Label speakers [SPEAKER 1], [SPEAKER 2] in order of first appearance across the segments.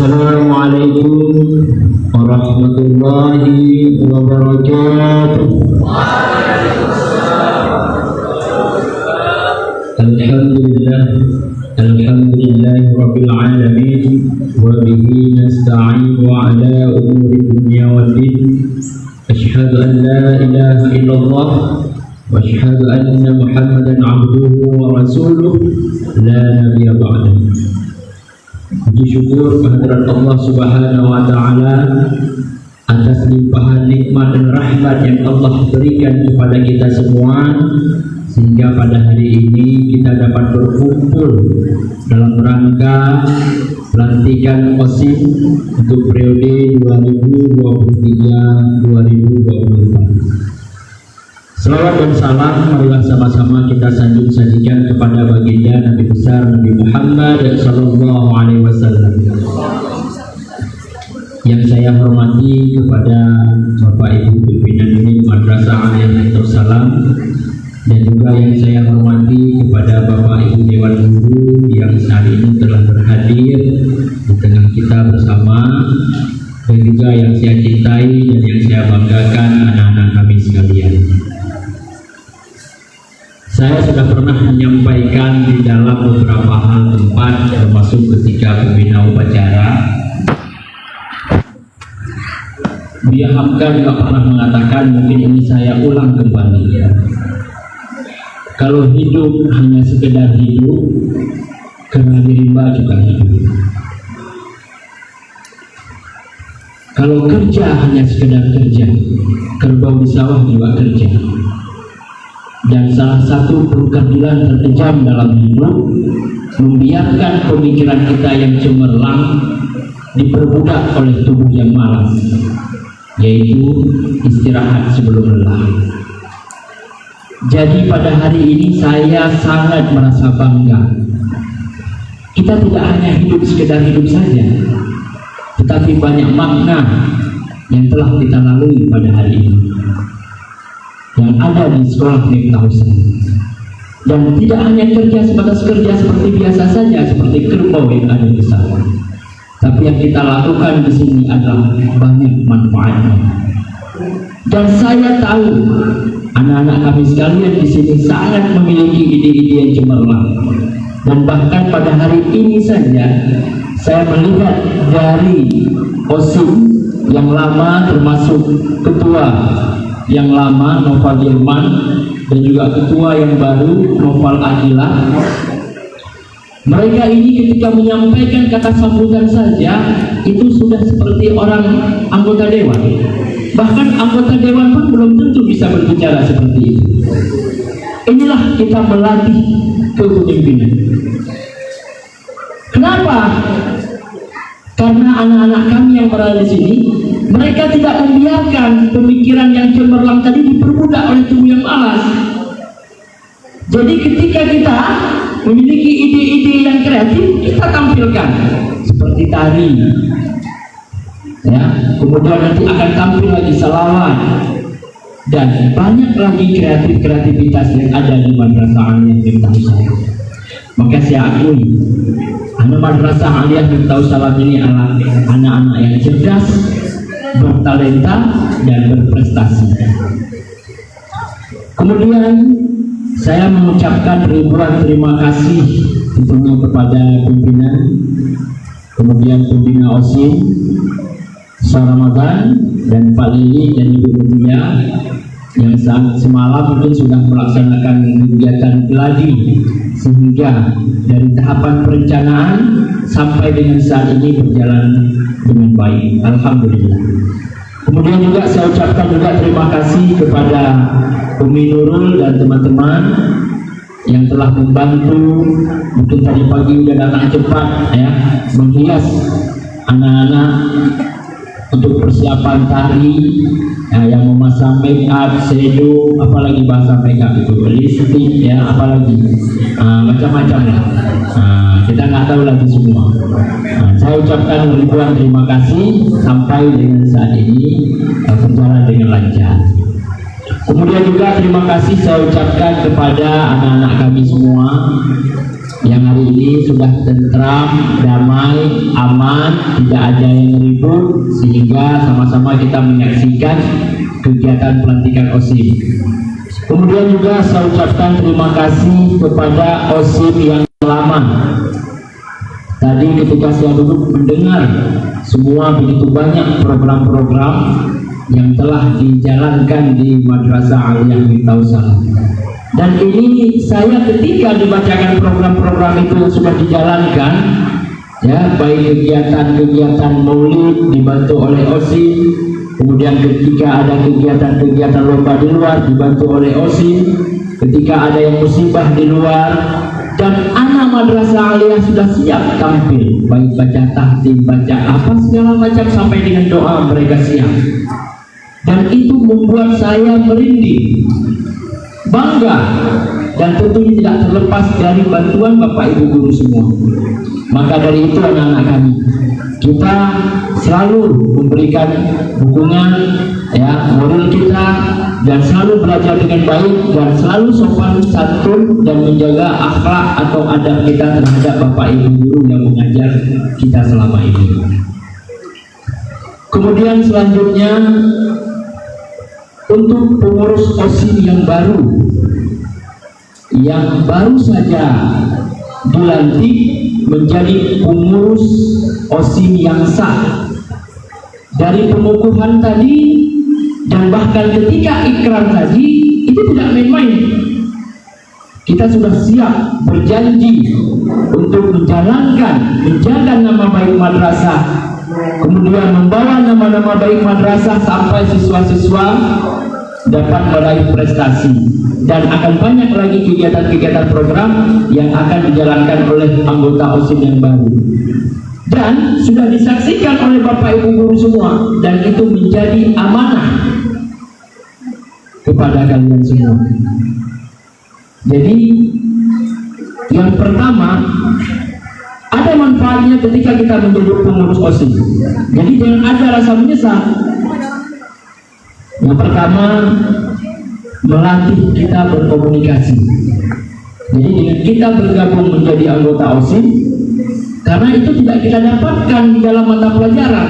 [SPEAKER 1] Assalamualaikum warahmatullahi wabarakatuh. Alhamdulillah rabbil alamin wa bihi nasta'inu ala umuri dunya waddin. Asyhadu an la ilaha illallah wa asyhadu anna Muhammadan abduhu wa rasuluh la nabiyya ba'dahu. Puji syukur kehadirat Allah Subhanahu wa taala atas limpahan nikmat dan rahmat yang Allah berikan kepada kita semua, sehingga pada hari ini kita dapat berkumpul dalam rangka pelantikan OSIM untuk periode 2023-2024. Salawat dan salam marilah sama-sama kita sajikan kepada baginda Nabi besar Nabi Muhammad sallallahu alaihi wasallam. Yang saya hormati kepada Bapak Ibu pimpinan unit Madrasah Aliyah Darussalam, dan juga yang saya hormati kepada Bapak Ibu Dewan Guru yang saat ini telah berhadir di tengah kita bersama, dan juga yang saya cintai dan yang saya banggakan anak-anak kami sekalian. Saya sudah pernah menyampaikan di dalam beberapa hal tempat, termasuk ketika pembina upacara. Buya Hamka juga pernah mengatakan, mungkin ini saya ulang kembali ya. Kalau hidup hanya sekedar hidup, kerbau rimba juga hidup. Kalau kerja hanya sekedar kerja, kerbau di sawah juga kerja. Dan salah satu perkadilan terkejam dalam hidup, membiarkan pemikiran kita yang cemerlang diperbudak oleh tubuh yang malas, yaitu istirahat sebelum lelah. Jadi pada hari ini saya sangat merasa bangga. Kita tidak hanya hidup sekedar hidup saja, tetapi banyak makna yang telah kita lalui pada hari ini yang ada di sekolah Miftahul. Dan tidak hanya kerja sebatas kerja seperti biasa saja, seperti kerbau yang ada di sana, tapi yang kita lakukan di sini adalah banyak manfaatnya. Dan saya tahu anak-anak kami sekalian di sini sangat memiliki ide-ide yang cemerlang. Dan bahkan pada hari ini saja saya melihat dari OSIM yang lama, termasuk ketua yang lama Noval Yilman, dan juga ketua yang baru Noval Adilah. Mereka ini ketika menyampaikan kata sambutan saja itu sudah seperti orang anggota dewan. Bahkan anggota dewan pun belum tentu bisa berbicara seperti itu. Inilah kita melatih kepemimpinan. Kenapa? Karena anak-anak kami yang berada di sini, mereka tidak membiarkan pemikiran yang cemerlang tadi diperbudak oleh tubuh yang malas. Jadi ketika kita memiliki ide-ide yang kreatif, kita tampilkan seperti tari, ya. Kemudian nanti akan tampil lagi salawat, dan banyak lagi kreativitas yang ada di Madrasah Aliyah Miftahul. Maka saya akui, anak Madrasah Aliyah Miftahul ini adalah anak-anak yang cerdas, bertalenta, dan berprestasi. Kemudian saya mengucapkan ribuan terima kasih tentunya kepada pimpinan, kemudian pembina OSIM, Syah Ramadan, dan Pak Lili dan Ibu Mutia yang semalam mungkin sudah melaksanakan kegiatan geladi, sehingga dari tahapan perencanaan sampai dengan saat ini berjalan dengan baik, alhamdulillah. Kemudian juga saya ucapkan juga terima kasih kepada Umi Nurul dan teman-teman yang telah membantu, mungkin tadi pagi udah datang cepat ya, menghias anak-anak untuk persiapan tari, yang memasang make up, shadow, apalagi bahasa make up itu, lipstick, ya, apalagi macam-macam lah. Kita nggak tahu lagi semua. Saya ucapkan ribuan terima kasih sampai dengan saat ini berjalan dengan lancar. Kemudian juga terima kasih saya ucapkan kepada anak-anak kami semua yang hari ini sudah tentram, damai, aman, tidak ada yang ribut, sehingga sama-sama kita menyaksikan kegiatan pelantikan OSIM. Kemudian juga saya ucapkan terima kasih kepada OSIM yang lama. Tadi ketika saya duduk mendengar semua begitu banyak program-program yang telah dijalankan di Madrasah Aliyah Miftahul. Dan ini saya ketika dibacakan program-program itu yang sudah dijalankan, ya, baik kegiatan-kegiatan maulid dibantu oleh OSIM, kemudian ketika ada kegiatan-kegiatan lomba di luar dibantu oleh OSIM, ketika ada yang musibah di luar, dan anak Madrasah Aliyah sudah siap tampil, baik baca tahtim, baca apa segala macam sampai dengan doa mereka siap. Dan itu membuat saya merinding, bangga, dan tentunya tidak terlepas dari bantuan Bapak Ibu guru semua. Maka dari itu anak-anak kami, kita selalu memberikan dukungan, ya, moral kita, dan selalu belajar dengan baik dan selalu sopan santun dan menjaga akhlak atau adab kita terhadap Bapak Ibu guru yang mengajar kita selama ini. Kemudian selanjutnya, untuk pengurus OSIM yang baru saja dilantik menjadi pengurus OSIM yang sah, dari pengukuhan tadi dan bahkan ketika ikrar tadi itu tidak main-main. Kita sudah siap berjanji untuk menjaga nama baik madrasah, kemudian membawa nama-nama baik madrasah sampai siswa-siswa dapat meraih prestasi, dan akan banyak lagi kegiatan-kegiatan program yang akan dijalankan oleh anggota OSIM yang baru, dan sudah disaksikan oleh Bapak Ibu guru semua, dan itu menjadi amanah kepada kalian semua. Jadi yang pertama, ada manfaatnya ketika kita menjadi pengurus OSIM. Jadi jangan ada rasa menyesal. Yang pertama, melatih kita berkomunikasi. Jadi dengan kita bergabung menjadi anggota OSIM, karena itu tidak kita dapatkan di dalam mata pelajaran,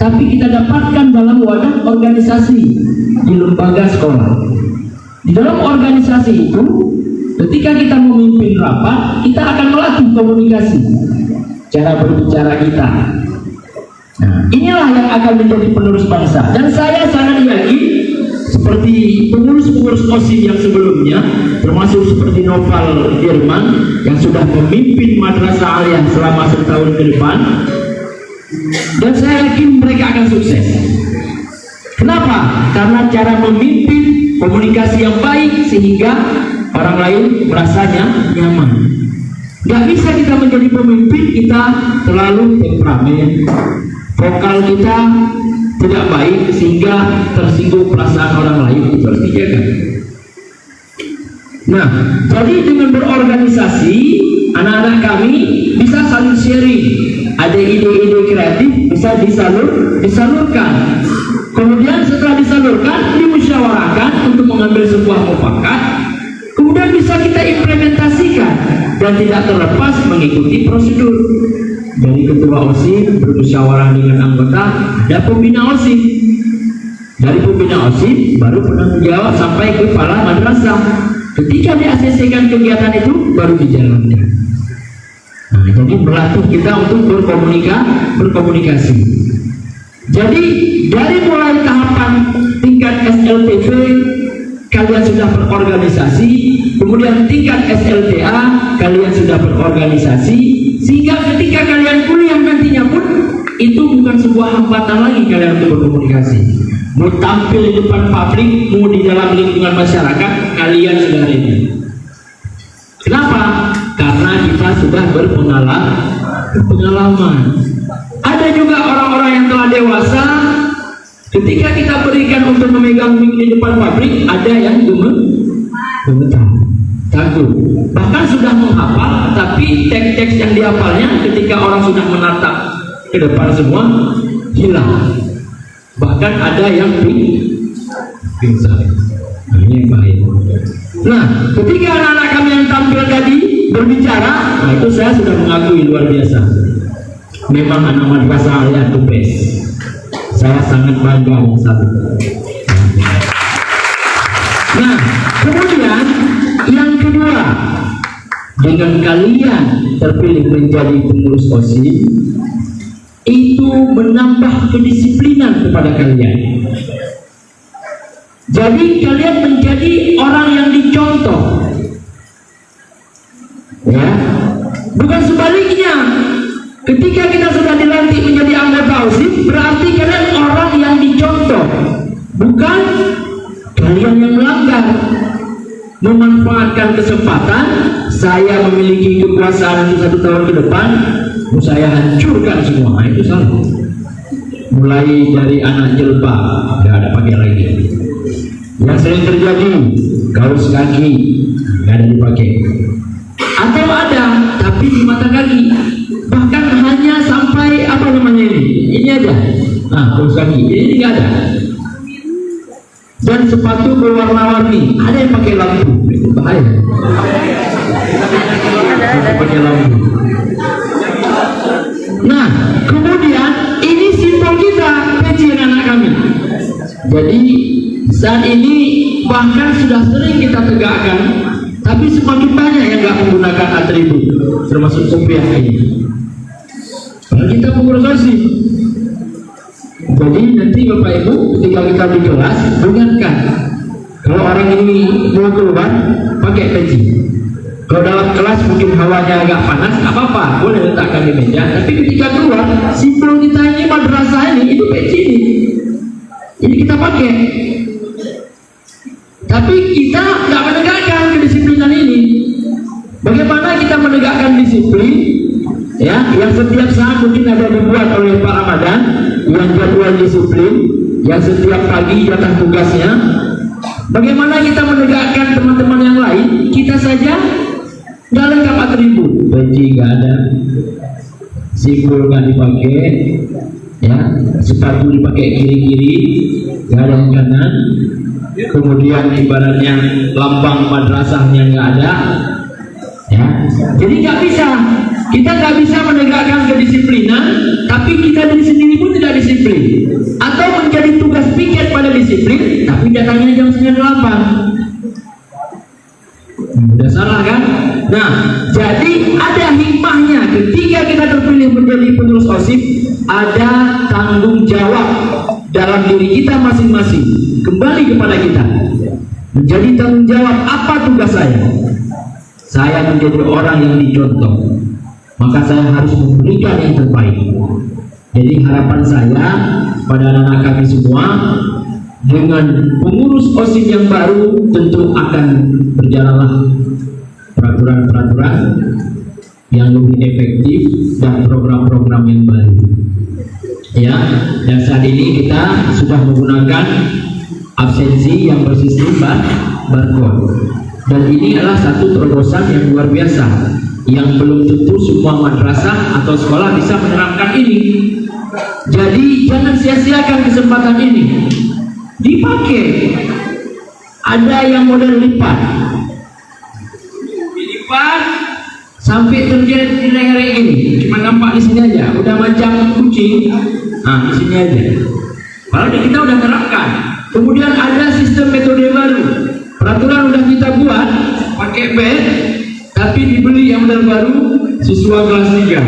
[SPEAKER 1] tapi kita dapatkan dalam wadah organisasi di lembaga sekolah. Di dalam organisasi itu, ketika kita memimpin rapat, kita akan melatih komunikasi, cara berbicara kita. Nah, inilah yang akan menjadi penerus bangsa. Dan saya sangat yakin, seperti pengurus-pengurus OSIM yang sebelumnya, termasuk seperti Noval Firman yang sudah memimpin Madrasah Aliyah selama setahun ke depan, dan saya yakin mereka akan sukses. Kenapa? Karena cara memimpin, komunikasi yang baik, sehingga orang lain merasanya nyaman. Gak bisa kita menjadi pemimpin kita terlalu temperamen, vokal kita tidak baik sehingga tersinggung perasaan orang lain, itu harus dijaga. Nah, jadi dengan berorganisasi, anak-anak kami bisa saling sharing, ada ide-ide kreatif bisa disalurkan. Kemudian setelah disalurkan, dimusyawarahkan untuk mengambil sebuah mufakat, kemudian bisa kita implementasikan dan tidak terlepas mengikuti prosedur. Dari ketua OSIM bermusyawarah dengan anggota, ada pembina OSIM. Dari pembina OSIM baru penanggung jawab sampai ke kepala madrasah. Ketika di-ACC-kan kegiatan itu baru dijalankan. Nah, jadi melatih kita untuk berkomunikasi. Jadi dari mulai tahapan tingkat SLTV kalian sudah berorganisasi, kemudian tingkat SLTA kalian sudah berorganisasi, sehingga ketika kalian kuliah nantinya pun itu bukan sebuah hambatan lagi kalian untuk berkomunikasi. Mau tampil di depan publik, mau di dalam lingkungan masyarakat, kalian sudah ready. Kenapa? Karena kita sudah berpengalaman. Ada juga orang-orang yang telah dewasa, ketika kita berikan untuk memegang mic di depan pabrik, ada yang gemetar, takut, bahkan sudah menghafal, tapi teks-teks yang dihafalnya ketika orang sudah menatap ke depan semua hilang. Bahkan ada yang pingsan. Nah, ini yang bahaya. Nah, ketika anak-anak kami yang tampil tadi berbicara, nah itu saya sudah mengakui luar biasa. Memang anak madrasah saya the best. Saya sangat bangga dan salut. Nah, kemudian yang kedua, dengan kalian terpilih menjadi pengurus OSIS, itu menambah kedisiplinan kepada kalian. Jadi kalian menjadi orang yang dicontoh, ya. Bukan sebaliknya. Ketika kita sudah dilantik menjadi anggota OSIS, berarti kalian orang yang dicontoh, bukan kalian yang melanggar. Memanfaatkan kesempatan, saya memiliki kekuasaan untuk 1 tahun ke depan, saya hancurkan semua. Nah, itu salah. Mulai dari anak jilbab nggak ada pakai lagi. Yang sering terjadi, kaos kaki nggak ada dipakai, atau ada tapi di mata kaki, bahkan hanya sampai apa namanya ini aja. Nah, kaos kaki ini nggak ada. Dan sepatu berwarna-warni, ada yang pakai lampu, itu bahaya. Pakai lampu. Nah, kemudian ini simbol kita, peci anak kami. Jadi saat ini bahkan sudah sering kita tegakkan, tapi semakin banyak yang nggak menggunakan atribut, termasuk kopiah ini. Kalau kita pengurus OSIS, jadi nanti Bapak Ibu ketika kita di kelas, dengarkan. Kalau orang ini mau keluar, pakai peci. Kalau dalam kelas mungkin hawanya agak panas, nggak apa-apa, boleh letakkan di meja. Tapi ketika keluar, simbol kita ini madrasah ini, itu peci ini. Ini kita pakai. Tapi kita nggak menegakkan kedisiplinan ini. Bagaimana kita menegakkan disiplin? Ya, yang setiap saat mungkin ada dibuat oleh Pak Ramadan, yang jadwal disiplin, yang setiap pagi jatah tugasnya. Bagaimana kita menegakkan teman-teman yang lain? Kita saja nggak lengkap atribut, peci nggak ada, simbol nggak dipakai, ya, sepatu dipakai kiri-kiri, nggak ada yang kanan. Kemudian ibaratnya lambang madrasahnya nggak ada, ya. Jadi nggak bisa, kita nggak bisa menegakkan kedisiplinan, tapi kita diri sendiri pun tidak disiplin. Atau menjadi tugas piket pada disiplin, tapi datangnya jam 9.08. Udah salah kan? Nah, jadi ada hikmahnya ketika kita terpilih menjadi pengurus OSIS, ada tanggung jawab dalam diri kita masing-masing, kembali kepada kita. Menjadi tanggung jawab, apa tugas saya? Saya menjadi orang yang dicontoh, maka saya harus memberikan yang terbaik. Jadi harapan saya pada anak-anak kami semua, dengan pengurus OSIS yang baru tentu akan berjalanlah peraturan-peraturan yang lebih efektif dan program-program yang baru. Ya, dan saat ini kita sudah menggunakan absensi yang bersistem barcode. Dan ini adalah satu terobosan yang luar biasa, yang belum tentu semua madrasah atau sekolah bisa menerapkan ini. Jadi jangan sia-siakan kesempatan ini, dipakai. Ada yang model lipat, dilipat sampai terjadi di leher ini, cuma nampak di sini aja, udah macam kucing. Nah, di sini aja. Padahal kita udah terapkan. Kemudian ada sistem metode baru, peraturan udah kita buat pakai bed, tapi dibeli yang model baru siswa kelas 3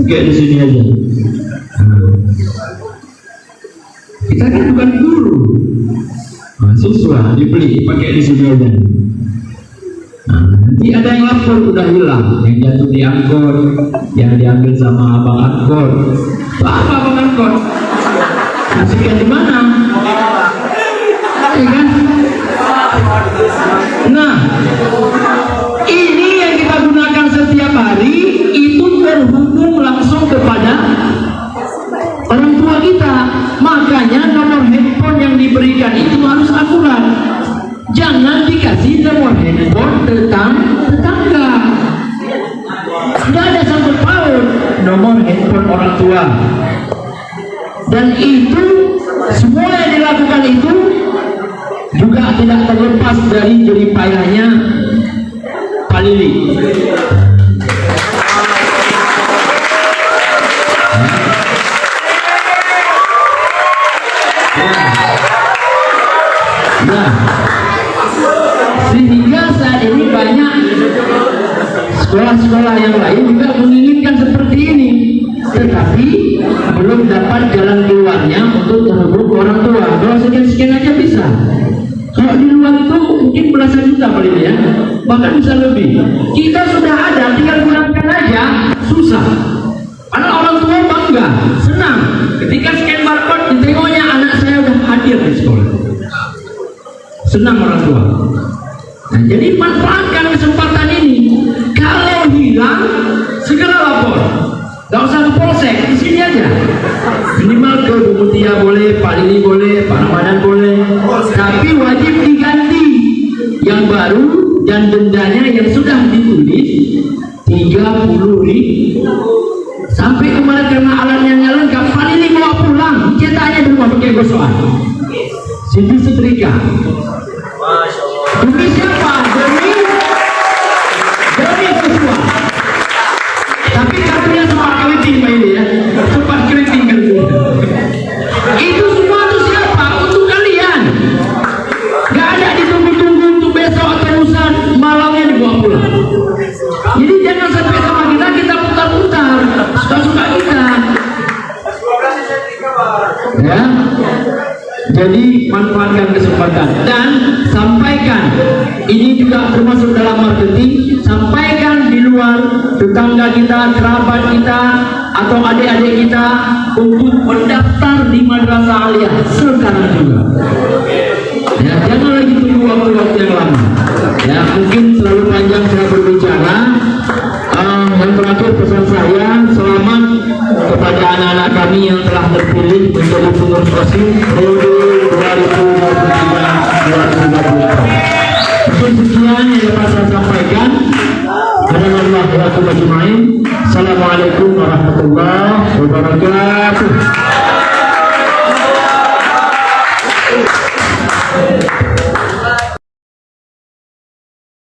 [SPEAKER 1] pakai di sini aja. Kita kan bukan guru, siswa dibeli pakai di sini aja. Nanti ada yang lapor udah hilang, yang jatuh di angkot, yang diambil sama abang angkot. Apa abang angkot? Kasihkan di mana? Ya kan? Nah, ini yang kita gunakan setiap hari itu terhubung langsung kepada orang tua kita. Makanya nomor handphone yang diberikan itu harus akurat. Jangan dikasih nomor handphone tetangga. Tidak ada sangkut paut nomor handphone orang tua. Dan itu semua yang dilakukan itu juga tidak terlepas dari jerih payahnya Lili. Nah, sehingga saat ini banyak sekolah-sekolah yang lain juga menginginkan seperti ini, tetapi belum dapat jalan keluarnya untuk terhubung ke orang tua. Kalau sekian-sekian aja bisa. Kalau di luar itu mungkin belasan juta paling ya, bahkan bisa lebih. Kita sudah ada, tinggal gunakan aja, susah. Karena orang tua bangga, senang ketika scan barcode ditengoknya anak saya udah hadir di sekolah. Senang orang tua. Nah, jadi manfaatkan kesempatan ini. Kalau hilang, segera lapor. Gak usah ke polsek, di sini aja. Minimal ke Bu Mutia boleh, Pak Lili boleh, Pak Ramadan boleh. Tapi wajib diganti yang baru dan dendanya yang sudah ditulis 30.000. Sampai kemarin karena alatnya nggak lengkap, Pak Lili bawa pulang, cetaknya di rumah pakai gosokan. Sini setrika. Demi siapa? Demi siswa. Tapi kartunya sempat keriting Pak ini ya, sempat keriting kartunya. Itu semua itu siapa? Untuk kalian. Gak ada ditunggu-tunggu untuk besok atau lusa malamnya dibawa pulang. Jadi jangan sampai sama kita putar-putar, suka-suka kita. Ya. Jadi manfaatkan kesempatan dan sampaikan. Ini juga termasuk dalam marketing. Sampaikan di luar, tetangga kita, kerabat kita, atau adik-adik kita untuk mendaftar di madrasah aliyah sekarang juga. Ya, jangan lagi tunggu waktu-waktu yang lama. Ya, mungkin terlalu panjang saya berbicara. Yang terakhir pesan saya, selamat kepada anak-anak kami yang telah terpilih menjadi pengurus OSIS periode 2023-2024. Sekian yang dapat saya sampaikan. Assalamualaikum warahmatullahi wabarakatuh.